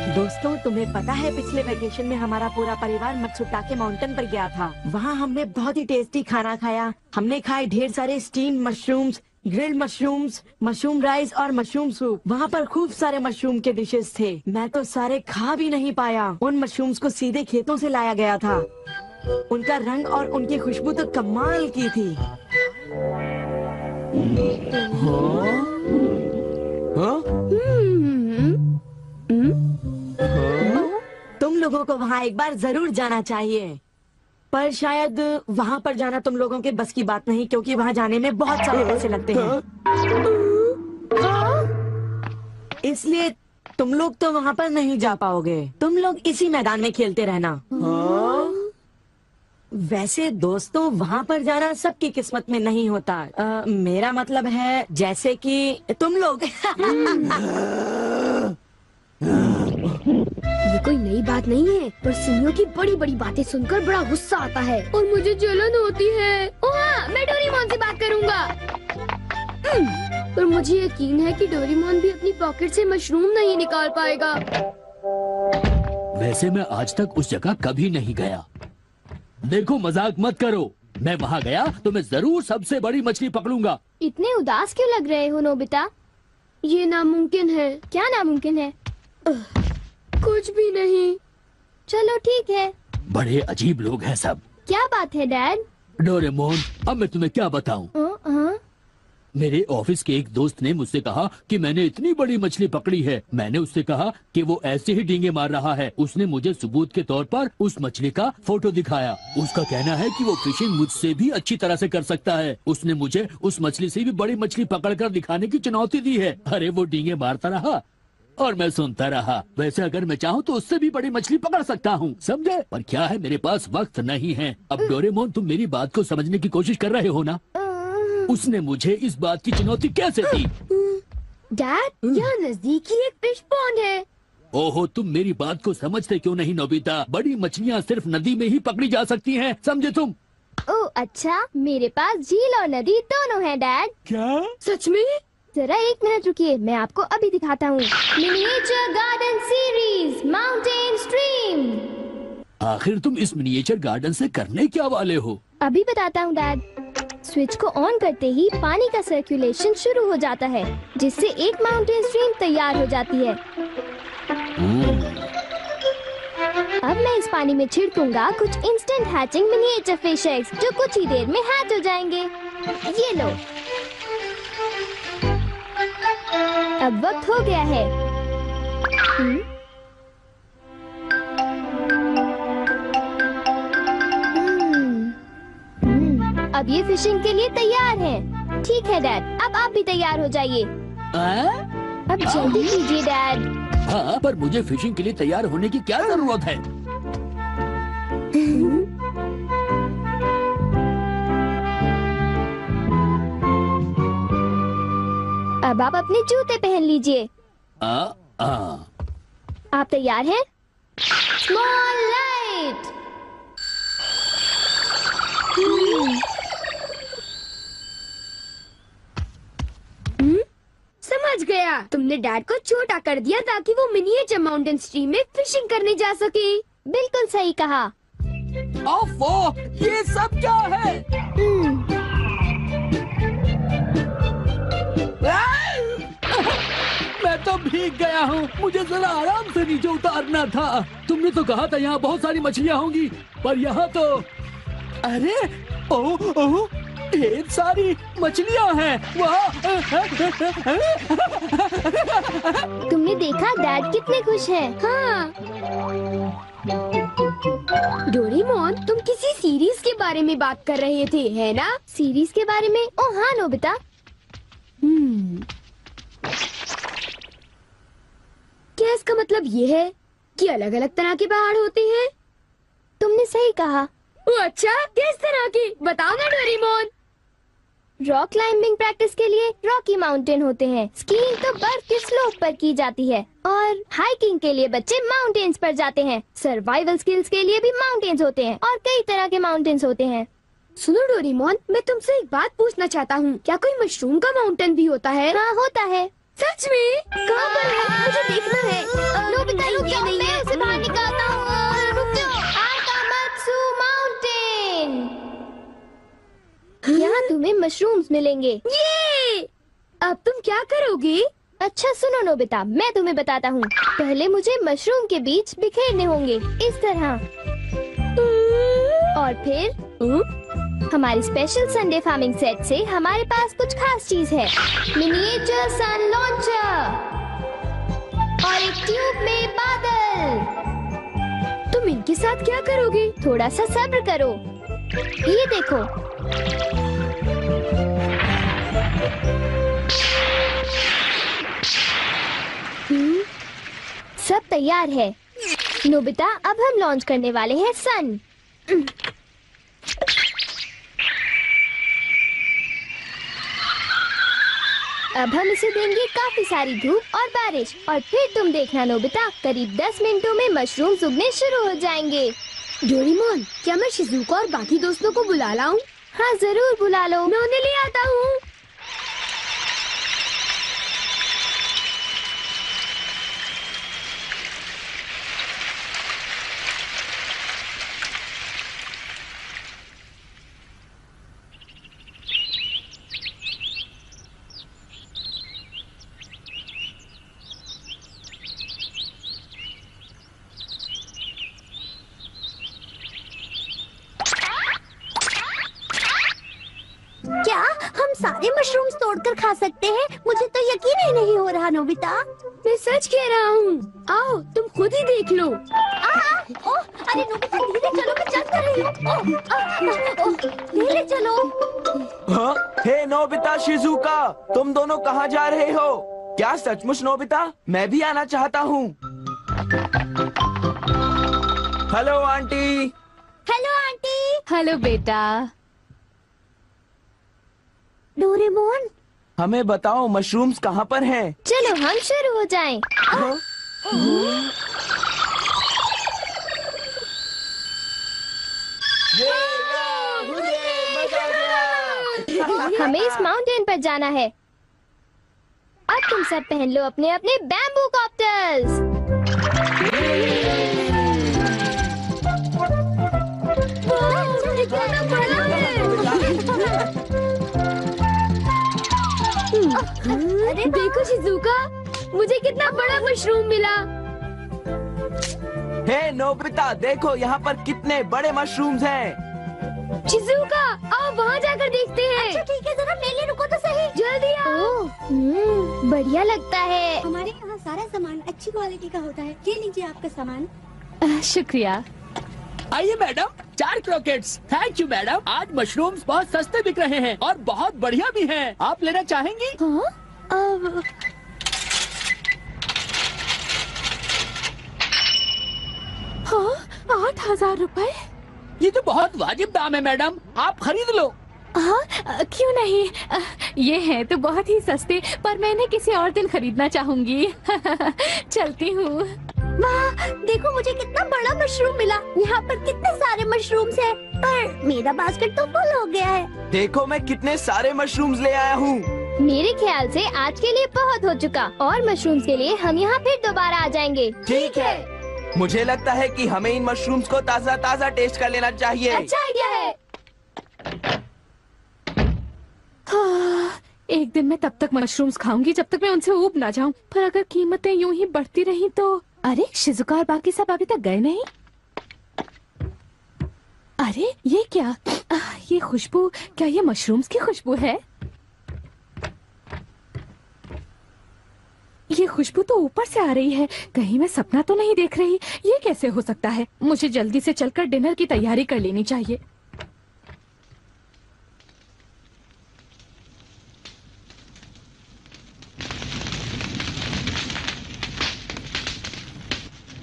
दोस्तों, तुम्हें पता है पिछले वेकेशन में हमारा पूरा परिवार मत्सुटाके माउंटेन पर गया था। वहाँ हमने बहुत ही टेस्टी खाना खाया। हमने खाए ढेर सारे steam mushrooms, grilled mushrooms, mushroom rice और मशरूम सूप। वहाँ पर खूब सारे मशरूम के डिशेस थे। मैं तो सारे खा भी नहीं पाया। उन मशरूम्स को सीधे खेतों से लाया गया था। उनका रंग और उनकी खुशबू तो कमाल की थी। तुम लोगों को वहाँ एक बार जरूर जाना चाहिए, पर शायद वहाँ पर जाना तुम लोगों के बस की बात नहीं, क्योंकि वहाँ जाने में बहुत सारे पैसे लगते हैं। इसलिए तुम लोग तो वहाँ पर नहीं जा पाओगे। तुम लोग इसी मैदान में खेलते रहना। वैसे दोस्तों, वहाँ पर जाना सबकी किस्मत में नहीं होता। मेरा मतलब है जैसे कि तुम लोग। ये कोई नई बात नहीं है, पर सुनियो की बड़ी बड़ी बातें सुनकर बड़ा गुस्सा आता है और मुझे जलन होती है। ओह हाँ, मैं डोरेमोन से बात करूँगा। पर मुझे यकीन है कि डोरेमोन भी अपनी पॉकेट से मशरूम नहीं निकाल पाएगा। वैसे मैं आज तक उस जगह कभी नहीं गया। देखो, मजाक मत करो। मैं वहाँ गया तो मैं जरूर सबसे बड़ी मछली पकड़ूंगा। इतने उदास क्यों लग रहे हो नोबिता? ये नामुमकिन है। क्या नामुमकिन है? कुछ भी नहीं। चलो ठीक है। बड़े अजीब लोग हैं सब। क्या बात है डैड? डोरेमोन, अब मैं तुम्हें क्या बताऊं? मेरे ऑफिस के एक दोस्त ने मुझसे कहा कि मैंने इतनी बड़ी मछली पकड़ी है। मैंने उससे कहा कि वो ऐसे ही डींगे मार रहा है। उसने मुझे सबूत के तौर पर उस मछली का फोटो दिखाया। उसका कहना है कि वो फिशिंग मुझसे भी अच्छी तरह से कर सकता है। उसने मुझे उस मछली से भी बड़ी मछली पकड़कर दिखाने की चुनौती दी है। अरे वो डींगे मारता रहा और मैं सुनता रहा। वैसे अगर मैं चाहूँ तो उससे भी बड़ी मछली पकड़ सकता हूँ, समझे? पर क्या है, मेरे पास वक्त नहीं है। अब डोरेमोन, तुम मेरी बात को समझने की कोशिश कर रहे हो ना? उसने मुझे इस बात की चुनौती कैसे दी? डैड, यहाँ नजदीक ही एक फिश पॉन्ड है। ओहो, तुम मेरी बात को समझते क्यों नहीं नोबिता? बड़ी मछलियाँ सिर्फ नदी में ही पकड़ी जा सकती हैं, समझे तुम? ओह अच्छा, मेरे पास झील और नदी दोनों हैं डैड। क्या? सच में? जरा एक मिनट रुकिए, मैं आपको अभी दिखाता हूँ। Miniature garden series mountain stream. आखिर तुम इस मिनिएचर गार्डन से करने क्या वाले हो? अभी बताता हूँ डैड। स्विच को ऑन करते ही पानी का सर्कुलेशन शुरू हो जाता है, जिससे एक माउंटेन स्ट्रीम तैयार हो जाती है। अब मैं इस पानी में छिड़कूंगा कुछ instant hatching miniature fish eggs, जो कुछ ही देर में हैच हो जाएंगे। ये लो। अब वक्त हो गया है। अब ये फिशिंग के लिए तैयार हैं। ठीक है डैड, अब आप भी तैयार हो जाइए। अब जल्दी कीजिए डैड। हाँ, पर मुझे फिशिंग के लिए तैयार होने की क्या जरूरत है? अब आप अपने जूते पहन लीजिए। आप तैयार हैं? Small light. समझ गया, तुमने डैड को छोटा कर दिया ताकि वो मिनिएचर माउंटेन स्ट्रीम में फिशिंग करने जा सके। बिल्कुल सही कहा। ओफो, ये सब क्या है? मैं तो भीग गया हूँ। मुझे जरा आराम से नीचे उतारना था। तुमने तो कहा था यहाँ बहुत सारी मछलियाँ होंगी, पर यहाँ तो अरे ओह, ढेर सारी मछलियाँ हैं। तुमने देखा डैड कितने खुश हैं। हाँ। डोरेमोन, तुम किसी सीरीज के बारे में बात कर रहे थे, है ना? सीरीज के बारे में? ओह हाँ नोबिता। क्या इसका मतलब ये है कि अलग अलग तरह के पहाड़ होते हैं? तुमने सही कहा। अच्छा, किस तरह की? बताओ ना डोरेमोन। रॉक क्लाइंबिंग प्रैक्टिस के लिए रॉकी माउंटेन होते हैं। स्कीइंग तो बर्फ के स्लोप पर की जाती है, और हाइकिंग के लिए बच्चे माउंटेन्स पर जाते हैं। सर्वाइवल स्किल्स के लिए भी माउंटेन्स होते हैं, और कई तरह के माउंटेन्स होते हैं। सुनो डोरेमोन, मैं तुमसे एक बात पूछना चाहता हूँ। क्या कोई मशरूम का माउंटेन भी होता है? हाँ होता है। सच में? कहाँ पर है? मुझे देखना है। नोबिता रुक ये नहीं है। मैं उसे बाहर निकालता हूँ। रुक जाओ। आकामात्सु माउंटेन। यहाँ तुम्हें मशरूम्स मिलेंगे। ये अब तुम क्या करोगी? अच्छा सुनो नोबिता, मैं तुम्हें बताता हूँ। पहले मुझे मशरूम के बीज बिखेरने होंगे इस तरह, और फिर हमारी स्पेशल संडे फार्मिंग सेट से हमारे पास कुछ खास चीज है। मिनिएचर सन लॉन्चर और एक ट्यूब में बादल। तुम इनके साथ क्या करोगी? थोड़ा सा सब्र करो। ये देखो। सब तैयार है नोबिता। अब हम लॉन्च करने वाले हैं सन। अब हम इसे देंगे काफी सारी धूप और बारिश, और फिर तुम देखना नोबिता, करीब 10 मिनटों में मशरूम उगने शुरू हो जाएंगे। डोरेमोन, क्या मैं शिजुका और बाकी दोस्तों को बुला लाऊं? हाँ जरूर बुला लो, मैं उन्हें ले आता हूँ। क्या हम सारे मशरूम्स तोड़कर खा सकते हैं? मुझे तो यकीन ही नहीं हो रहा नोबिता। मैं सच कह रहा हूँ। आओ तुम खुद ही देख लो। अरे नोबिता धीरे चलो, मैं चल कर रही हूँ। धीरे चलो। हाँ? हे नोबिता, शिजुका, तुम दोनों कहाँ जा रहे हो? क्या सचमुच नोबिता? मैं भी आना चाहता हूँ। Hello aunty. Hello aunty. Hello बेटा। डोरेमोन, हमें बताओ मशरूम्स कहाँ पर हैं? चलो हम शुरू हो जाएं। हाँ? हमें इस माउंटेन पर जाना है। अब तुम सब पहन लो अपने अपने बैम्बू कॉप्टर्स। अरे देखो शिजुका, मुझे कितना बड़ा मशरूम मिला। हे नोबिता, देखो यहाँ पर कितने बड़े मशरूम्स हैं। शिजुका, आओ वहाँ जाकर देखते हैं। अच्छा ठीक है, जरा मेले रुको तो सही। जल्दी आओ। बढ़िया लगता है। हमारे यहाँ सारा सामान अच्छी क्वालिटी का होता है। ये लीजिए आपका सामान। शुक्रिया। आइए madam, 4 croquettes. Thank you madam. आज मशरूम्स बहुत सस्ते बिक रहे हैं और बहुत बढ़िया भी हैं। आप लेना चाहेंगी? हाँ? 8,000 रुपए? ये तो बहुत वाजिब दाम है मैडम, आप खरीद लो। हाँ, क्यों नहीं। ये है तो बहुत ही सस्ते, पर मैं इन्हें किसी और दिन खरीदना चाहूंगी। चलती हूँ। वाह, देखो मुझे कितना बड़ा मशरूम मिला। यहाँ पर कितने सारे मशरूम्स हैं, पर मेरा बास्केट तो फुल हो गया है। देखो मैं कितने सारे मशरूम्स ले आया हूँ। मेरे ख्याल से आज के लिए बहुत हो चुका, और मशरूम्स के लिए हम यहाँ फिर दोबारा आ जाएंगे। ठीक है। मुझे लगता है कि हमें इन मशरूम्स को ताज़ा ताज़ा टेस्ट कर लेना चाहिए। अच्छा आइडिया है। एक दिन मैं तब तक मशरूम्स खाऊंगी जब तक मैं उनसे ऊब ना जाऊं। पर अगर कीमतें यूं ही बढ़ती रही तो। अरे शिजुका और बाकी सब अभी तक गए नहीं। अरे ये क्या? ये खुशबू, क्या ये मशरूम्स की खुशबू है? ये खुशबू तो ऊपर से आ रही है। कहीं मैं सपना तो नहीं देख रही? ये कैसे हो सकता है? मुझे जल्दी से चलकर डिनर की तैयारी कर लेनी चाहिए।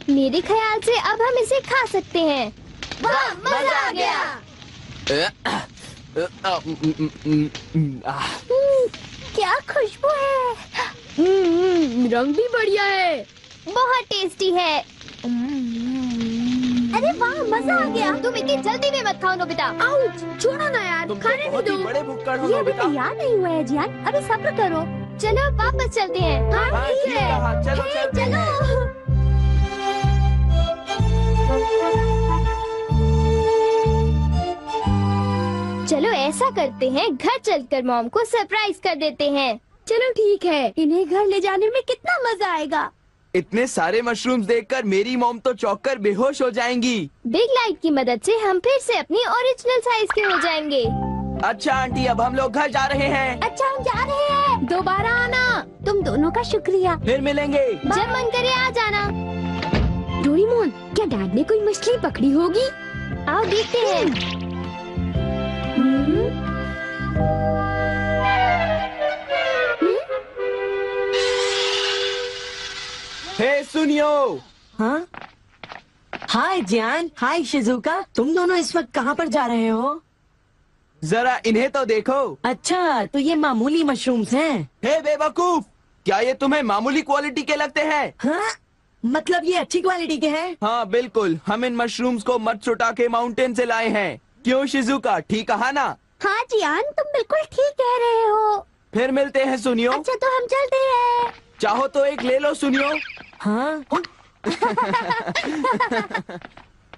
मेरे ख्याल से अब हम इसे खा सकते हैं। वाह, मजा आ गया। क्या खुशबू है। रंग भी बढ़िया है। बहुत टेस्टी है। अरे वाह, मजा आ गया। तुम इतनी जल्दी में मत खाओ नोबिता। आउच, छोड़ो ना यार, तुम तो खाने नहीं बहुत ही दो। बड़े भुक्कड़ हो ये अभी नोबिता। तैयार नहीं हुआ है जियान, अभी सब्र करो। चलो वापस चलते हैं। हाँ, ठीक कहा, चलो चलते हैं। चलो। ऐसा करते हैं, घर चलकर मॉम को सरप्राइज कर देते हैं। चलो ठीक है, इन्हें घर ले जाने में कितना मजा आएगा। इतने सारे मशरूम्स देखकर मेरी मॉम तो चौंक कर बेहोश हो जाएंगी। बिग लाइट की मदद से हम फिर से अपनी ओरिजिनल साइज के हो जाएंगे। अच्छा आंटी, अब हम लोग घर जा रहे हैं। अच्छा हम जा रहे हैं। दोबारा आना। तुम दोनों का शुक्रिया। फिर मिलेंगे। जब मन करे आ जाना। डोरेमोन, क्या डैड ने कोई मछली पकड़ी होगी? आओ देखते हैं। हे सुनियो। हाँ, हाय जियान, हाय शिजुका, तुम दोनों इस वक्त कहाँ पर जा रहे हो? जरा इन्हें तो देखो। अच्छा, तो ये मामूली मशरूम्स हैं। हे बेवकूफ, क्या ये तुम्हें मामूली क्वालिटी के लगते हैं? हाँ, मतलब ये अच्छी क्वालिटी के हैं? हाँ बिल्कुल, हम इन मशरूम्स को मत्सुटा के माउंटेन से लाए हैं। क्यों शिजुका, ठीक कहा ना? हाँ जियान, तुम बिल्कुल ठीक कह रहे हो। फिर मिलते हैं सुनियो। अच्छा तो हम चलते हैं। चाहो तो एक ले लो सुनियो। हाँ।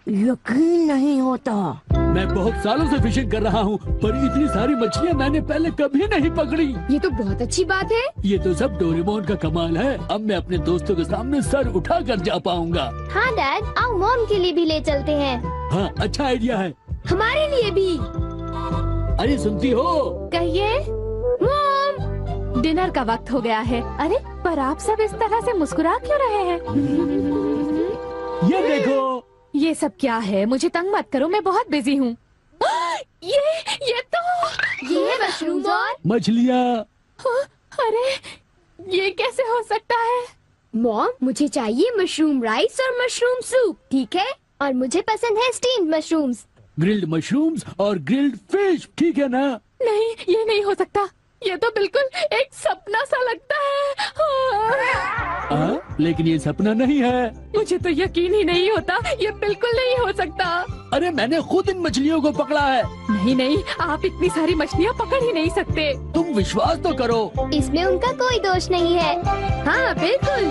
यकीन नहीं होता। मैं बहुत सालों से फिशिंग कर रहा हूँ, पर इतनी सारी मछलियाँ मैंने पहले कभी नहीं पकड़ी। ये तो बहुत अच्छी बात है। ये तो सब डोरेमोन का कमाल है। अब मैं अपने दोस्तों के सामने सर उठा कर जा पाऊंगा। हाँ डैड, आओ मॉम के लिए भी ले चलते हैं। हाँ, अच्छा आइडिया है। हमारे लिए भी। अरे सुनती हो? कहिए। मॉम, डिनर का वक्त हो गया है। अरे पर आप सब इस तरह से मुस्कुरा क्यों रहे हैं? ये देखो। ये सब क्या है? मुझे तंग मत करो, मैं बहुत बिजी हूँ। ये तो ये है मशरूम और मछलियाँ। अरे ये कैसे हो सकता है? मॉम, मुझे चाहिए मशरूम राइस और मशरूम सूप, ठीक है? और मुझे पसंद है स्टीम्ड मशरूम्स। ग्रिल्ड मशरूम्स और ग्रिल्ड फिश, ठीक है ना? नहीं, ये नहीं हो सकता। ये तो बिल्कुल एक सपना सा लगता है। लेकिन ये सपना नहीं है। मुझे तो यकीन ही नहीं होता, ये बिल्कुल नहीं हो सकता। अरे मैंने खुद इन मछलियों को पकड़ा है। नहीं नहीं, आप इतनी सारी मछलियाँ पकड़ ही नहीं सकते। तुम विश्वास तो करो। इसमें उनका कोई दोष नहीं है। हाँ बिल्कुल।